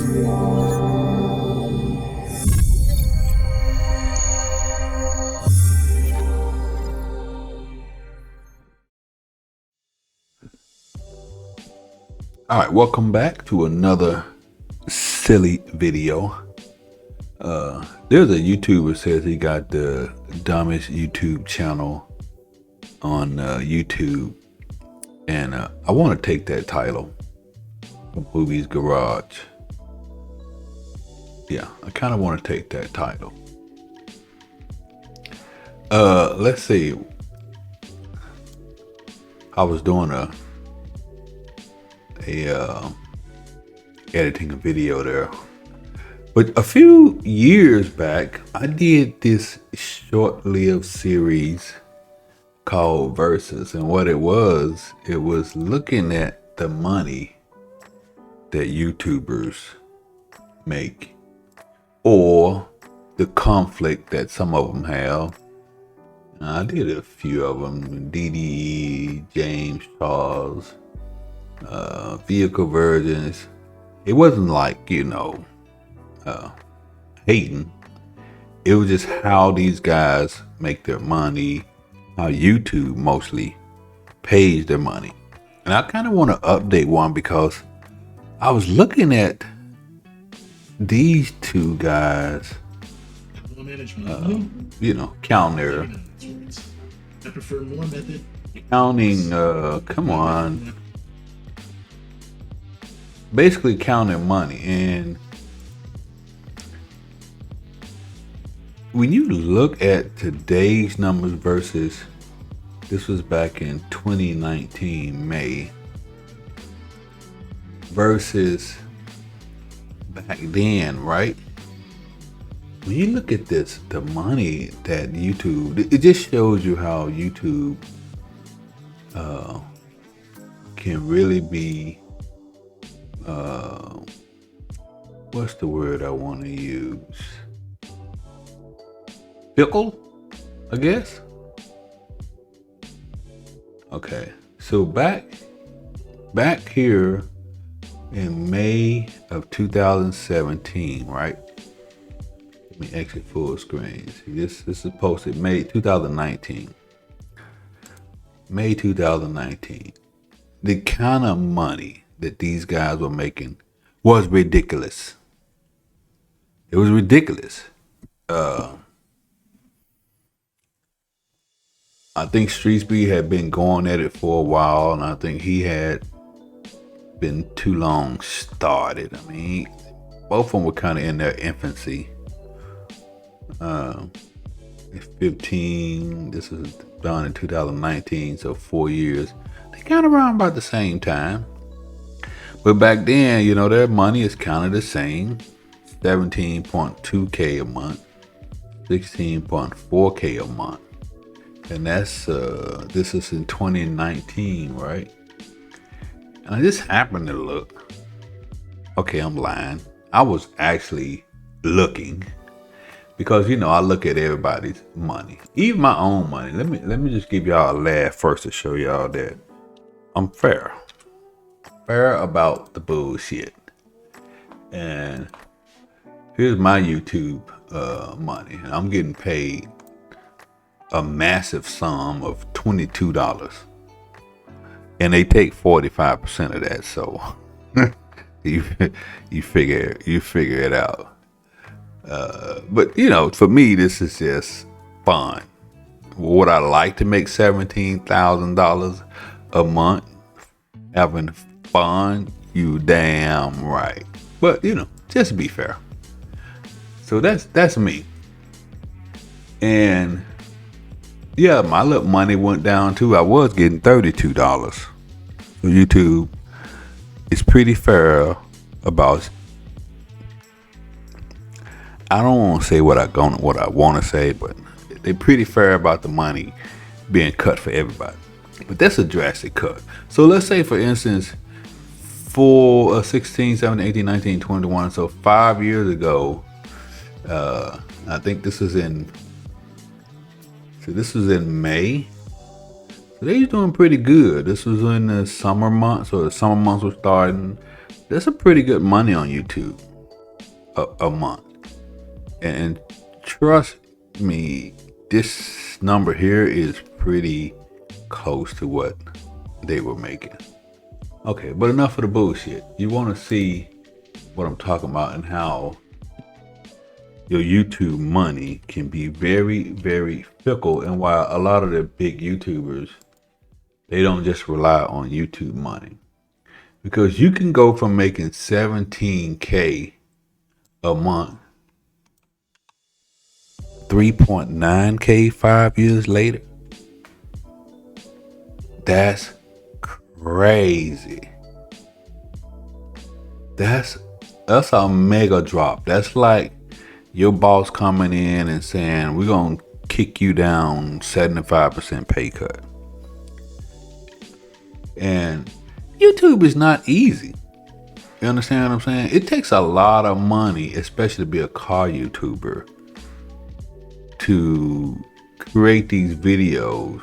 All right, welcome back to another silly video. There's a YouTuber says he got the dumbest YouTube channel on YouTube, and I want to take that title from Movie's Garage. Yeah, I kind of want to take that title. Let's see. I was doing a editing a video there, but a few years back I did this short-lived series called Versus, and what it was looking at the money that YouTubers make, or the conflict that some of them have. I did a few of them: DDE, James Charles, vehicle versions. It wasn't like, hating. It was just how these guys make their money, how YouTube mostly pays their money. And I kind of want to update one because I was looking at these two guys, counting their, come on, basically counting money. And when you look at today's numbers versus, this was back in 2019 May, versus back then, right? When you look at this, the money that YouTube, it just shows you how YouTube can really be, what's the word I want to use? Fickle, I guess. Okay, so back here in May of 2017, right? Let me exit full screen. See, this is posted May 2019. May 2019. The kind of money that these guys were making was ridiculous. It was ridiculous. I think Streetsby had been going at it for a while, and I think he had been too long started. I mean, both of them were kind of in their infancy. 15, this was done in 2019, so 4 years. They kind of around about the same time. But back then, their money is kind of the same. 17.2K a month, 16.4K a month. And that's, this is in 2019, right? And I just happened to look. Okay, I'm lying. I was actually looking because, I look at everybody's money, even my own money. Let me just give y'all a laugh first to show y'all that I'm fair about the bullshit. And here's my YouTube money, and I'm getting paid a massive sum of $22, and they take 45% of that. So you figure it out. But for me, this is just fun. Would I like to make $17,000 a month having fun? You damn right. But just to be fair. So that's me. And yeah, my little money went down too. I was getting $32. So YouTube is pretty fair about, I don't want to say what I want to say, but they're pretty fair about the money being cut for everybody. But that's a drastic cut. So let's say, for instance, for 16, 17, 18, 19, 21, so 5 years ago, I think this was in May. So they was doing pretty good. This was in the summer months, or the summer months were starting. There's some pretty good money on YouTube. a month. And trust me, this number here is pretty close to what they were making. Okay, but enough of the bullshit. You want to see what I'm talking about and how your YouTube money can be very, very fickle, and why a lot of the big YouTubers, they don't just rely on YouTube money. Because you can go from making 17K a month, 3.9K 5 years later. That's crazy. That's a mega drop. That's like your boss coming in and saying, we're going to kick you down 75% pay cut. And YouTube is not easy. You understand what I'm saying? It takes a lot of money, especially to be a car YouTuber, to create these videos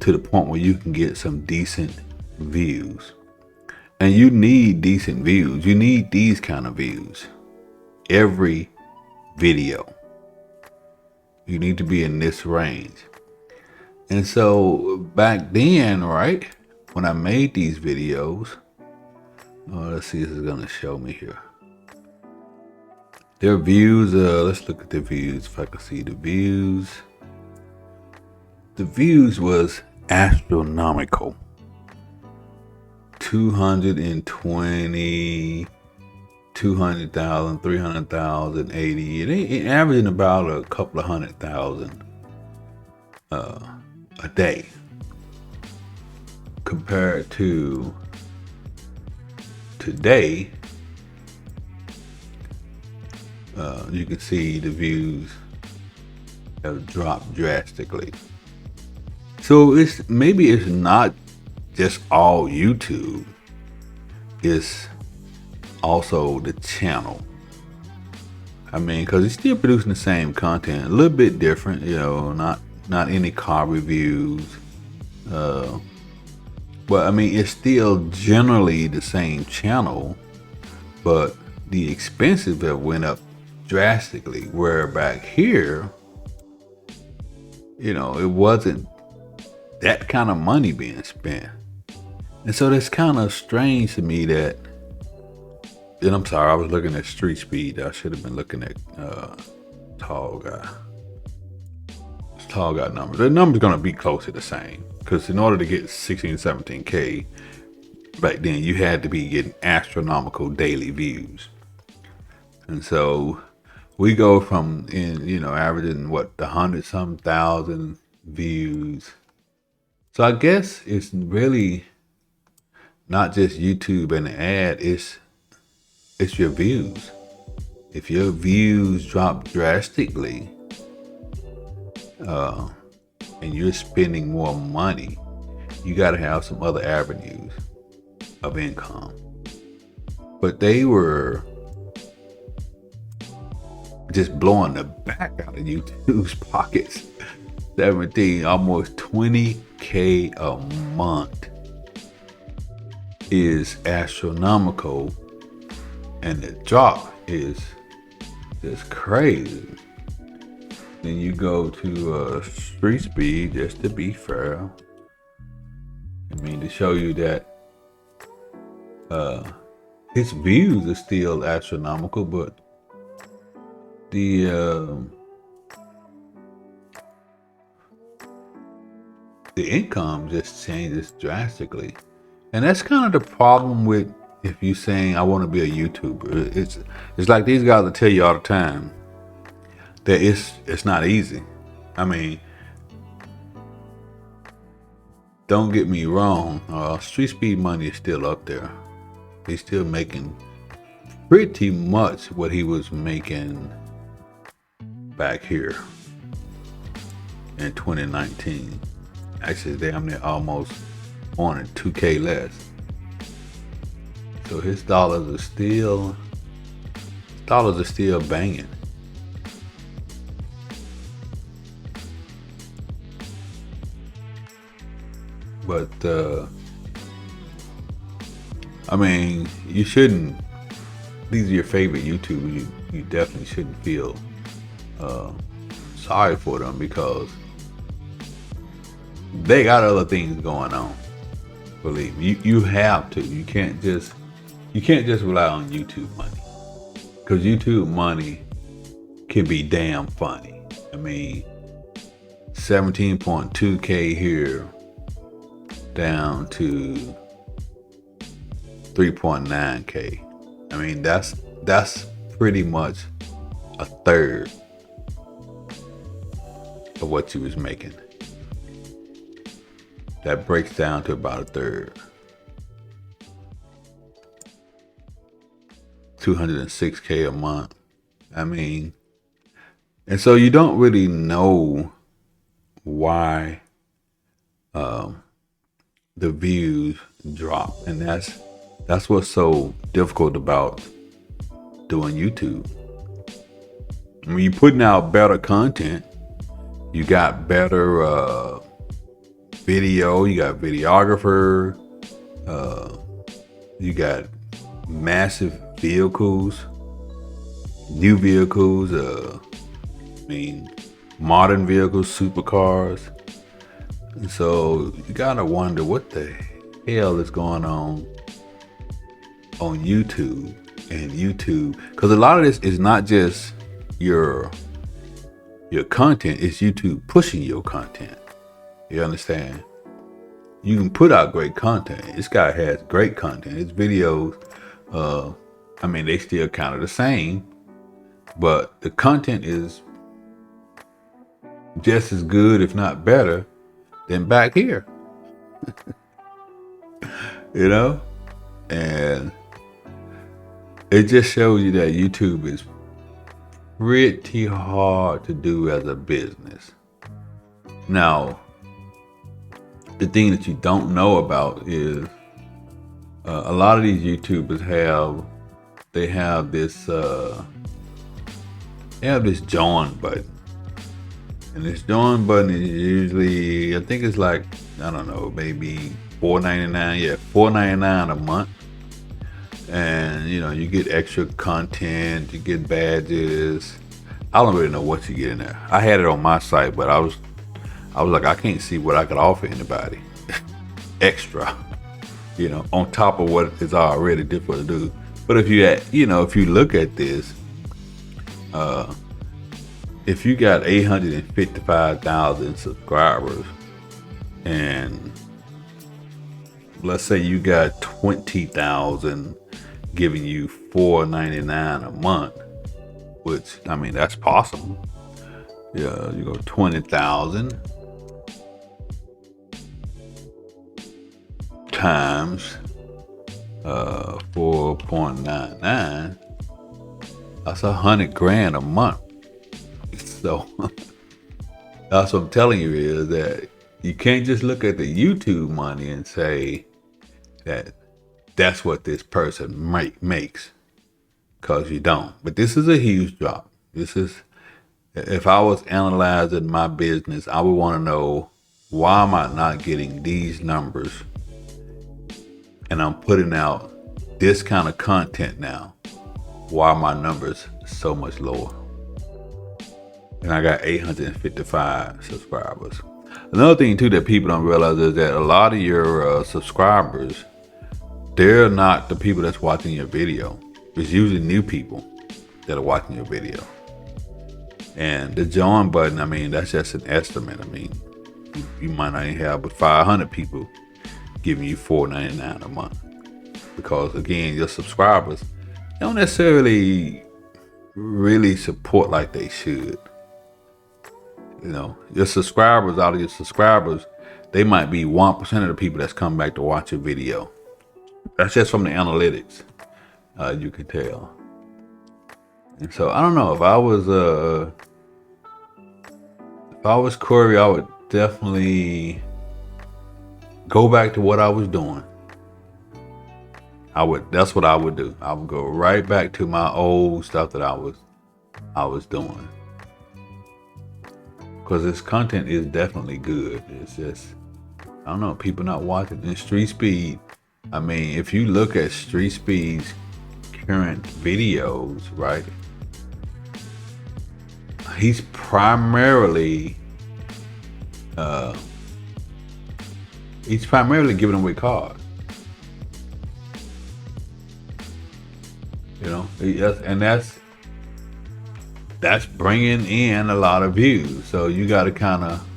to the point where you can get some decent views. And you need decent views. You need these kind of views every video. You need to be in this range. And so back then, right, when I made these videos, let's see if it's gonna show me here. Their views, let's look at the views, if I can see the views. The views was astronomical. 220, 200,000, 300,000, 80. It averaging about a couple of 100,000 a day, compared to today. You can see the views have dropped drastically. So maybe it's not just all YouTube. It's also the channel. I mean, because he's still producing the same content, a little bit different, not any car reviews. But I mean, it's still generally the same channel, but the expenses have went up drastically. Where back here, it wasn't that kind of money being spent. And so that's kind of strange to me that, and I'm sorry, I was looking at street speed. I should have been looking at tall guy numbers. The number's going to be close to the same, because in order to get 16, 17K back then, you had to be getting astronomical daily views. And so we go from averaging the 100-some thousand views. So I guess it's really not just YouTube and the ad, it's your views. If your views drop drastically, and you're spending more money, you got to have some other avenues of income. But they were just blowing the back out of YouTube's pockets. 17, almost 20K a month is astronomical, and the drop is just crazy. Then you go to street speed, just to be fair. I mean, to show you that his views are still astronomical, but the income just changes drastically. And that's kind of the problem with, if you're saying I want to be a YouTuber, it's like these guys will tell you all the time that it's not easy. I mean, don't get me wrong, street speed money is still up there. He's still making pretty much what he was making back here in 2019. Actually, damn near almost on 2K less. So his dollars are still banging. But I mean, you shouldn't these are your favorite YouTubers, you definitely shouldn't feel sorry for them, because they got other things going on. Believe me, you have to. You can't just rely on YouTube money, because YouTube money can be damn funny. I mean, 17.2K here down to 3.9K. I mean, that's pretty much a third of what you was making. That breaks down to about a third. 206K a month. I mean, and so you don't really know why the views drop, and that's what's so difficult about doing YouTube. I mean, you're putting out better content. You got better video. You got videographer. You got massive vehicles, new vehicles. I mean, modern vehicles, supercars. And so you gotta wonder what the hell is going on YouTube and YouTube, because a lot of this is not just your content, it's YouTube pushing your content. You understand? You can put out great content. This guy has great content. His videos, I mean, they still kind of the same, but the content is just as good, if not better, than back here. You know? And it just shows you that YouTube is pretty hard to do as a business. Now, the thing that you don't know about is a lot of these YouTubers have this join button. And this join button is usually, I think it's like, I don't know, maybe $4.99. Yeah, $4.99 a month. And you get extra content, you get badges. I don't really know what you get in there. I had it on my site, but I was like, I can't see what I could offer anybody extra, on top of what is already difficult to do. But if you look at this, if you got 855,000 subscribers, and let's say you got 20,000 giving you $4.99 a month, which, I mean, that's possible. Yeah, you go 20,000 times 4.99, that's $100,000 a month. So that's what I'm telling you, is that you can't just look at the YouTube money and say that that's what this person makes, because you don't. But this is a huge drop. If I was analyzing my business, I would want to know, why am I not getting these numbers? And I'm putting out this kind of content now. Why are my numbers so much lower? And I got 855 subscribers. Another thing too that people don't realize is that a lot of your subscribers, they're not the people that's watching your video. It's usually new people that are watching your video. And the join button, I mean, that's just an estimate. I mean, you might not even have but 500 people giving you $4.99 a month. Because again, your subscribers don't necessarily really support like they should. Your subscribers, out of your subscribers, they might be 1% of the people that's come back to watch your video. That's just from the analytics. You can tell. And so I don't know, if I was Corey, I would definitely go back to what I was doing. That's what I would do. I would go right back to my old stuff that I was doing. Because this content is definitely good. It's just, I don't know, people not watching. In Street Speed, I mean, if you look at Street Speed's current videos, right? He's primarily giving away cars. You know, and that's bringing in a lot of views. So you got to kind of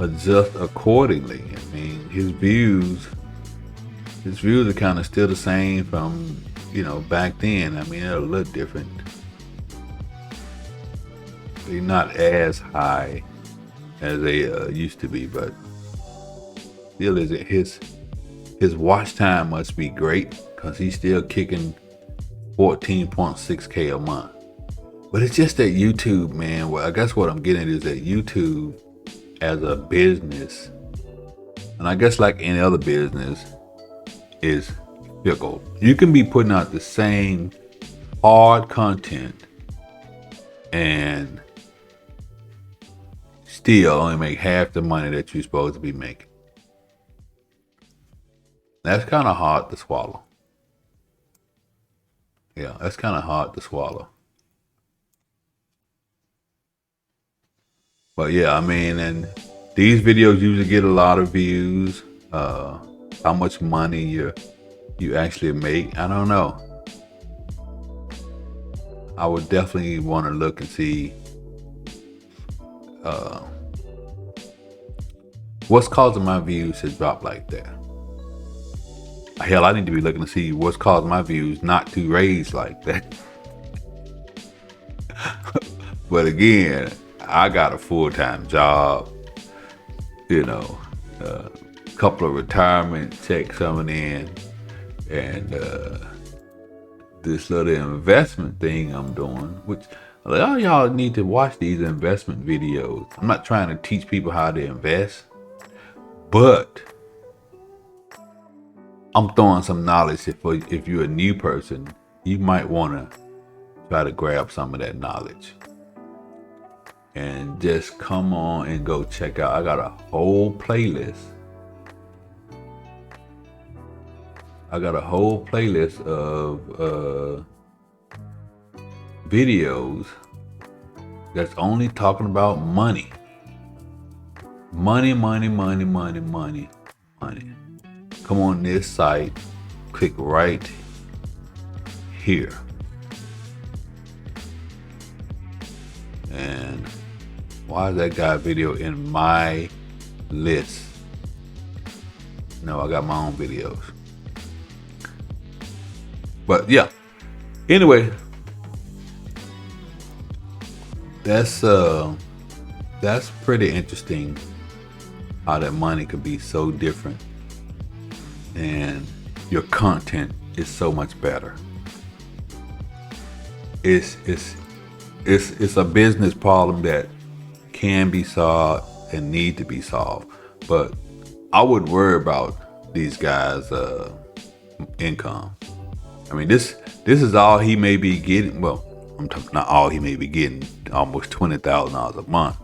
adjust accordingly. I mean, his views are kind of still the same from, you know, back then. I mean, they're a little different. They're not as high as they used to be, but still, is it his watch time must be great because he's still kicking 14.6K a month. But it's just that YouTube, man. Well, I guess what I'm getting at is that YouTube as a business, and I guess like any other business, is fickle. You can be putting out the same hard content and still only make half the money that you're supposed to be making. That's kind of hard to swallow. Yeah, that's kind of hard to swallow. But yeah, I mean, and these videos usually get a lot of views. How much money you actually make, I don't know. I would definitely want to look and see what's causing my views to drop like that. Hell, I need to be looking to see what's causing my views not to raise like that. But again, I got a full-time job, you know, a couple of retirement checks coming in, and this little investment thing I'm doing, which a lot of y'all need to watch these investment videos. I'm not trying to teach people how to invest, but I'm throwing some knowledge. If you're a new person, you might want to try to grab some of that knowledge and just come on and go check out. I got a whole playlist. Of videos that's only talking about money. Money. Come on this site, click right here. And why is that guy video in my list? No, I got my own videos. But yeah, anyway, that's pretty interesting how that money could be so different and your content is so much better. It's a business problem that can be solved and need to be solved, but I wouldn't worry about these guys' income. I mean, this is all he may be getting. Well, I'm talking not all he may be getting, almost $20,000 a month.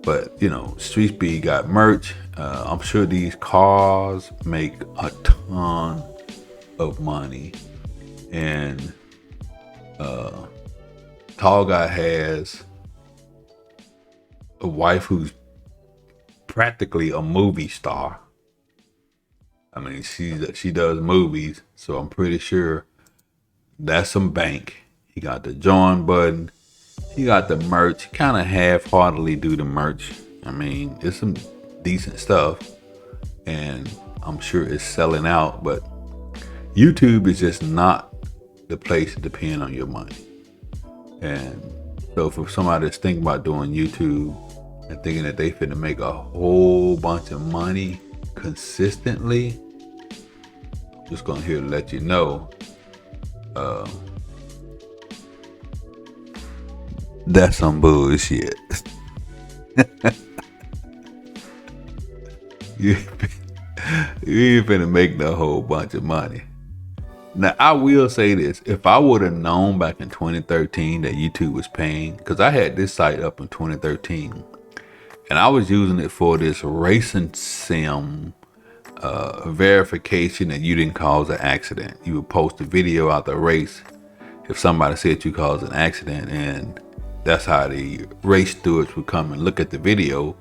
But you know, Street Speed got merch. I'm sure these cars make a ton of money, and Tall Guy has a wife who's practically a movie star. I mean, she does movies, so I'm pretty sure that's some bank. He got the join button. He got the merch. Kind of half-heartedly do the merch. I mean, it's some decent stuff, and I'm sure it's selling out. But YouTube is just not the place to depend on your money. And so for somebody that's thinking about doing YouTube and thinking that they finna make a whole bunch of money consistently, I'm just gonna here to let you know, that's some bullshit. you ain't finna make no whole bunch of money. Now, I will say this. If I would have known back in 2013 that YouTube was paying, because I had this site up in 2013, and I was using it for this racing sim verification that you didn't cause an accident. You would post a video out the race, if somebody said you caused an accident, and that's how the race stewards would come and look at the video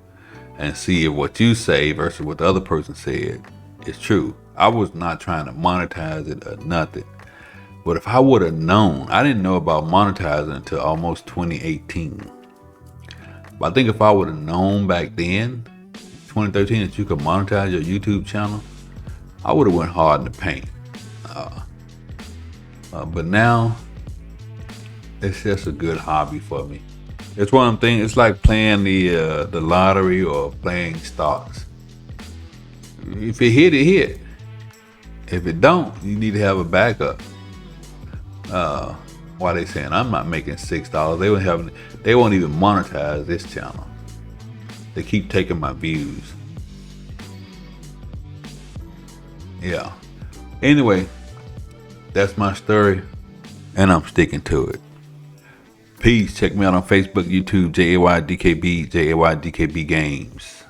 and see if what you say versus what the other person said is true. I was not trying to monetize it or nothing. But if I would have known, I didn't know about monetizing until almost 2018. But I think if I would have known back then, 2013, that you could monetize your YouTube channel, I would have went hard in the paint. But now, it's just a good hobby for me. It's one of them things. It's like playing the lottery or playing stocks. If it hit, it hit. If it don't, you need to have a backup. Why they saying I'm not making $6? They won't even monetize this channel. They keep taking my views. Yeah. Anyway, that's my story, and I'm sticking to it. Peace. Check me out on Facebook, YouTube, JAYDKB, JAYDKB Games.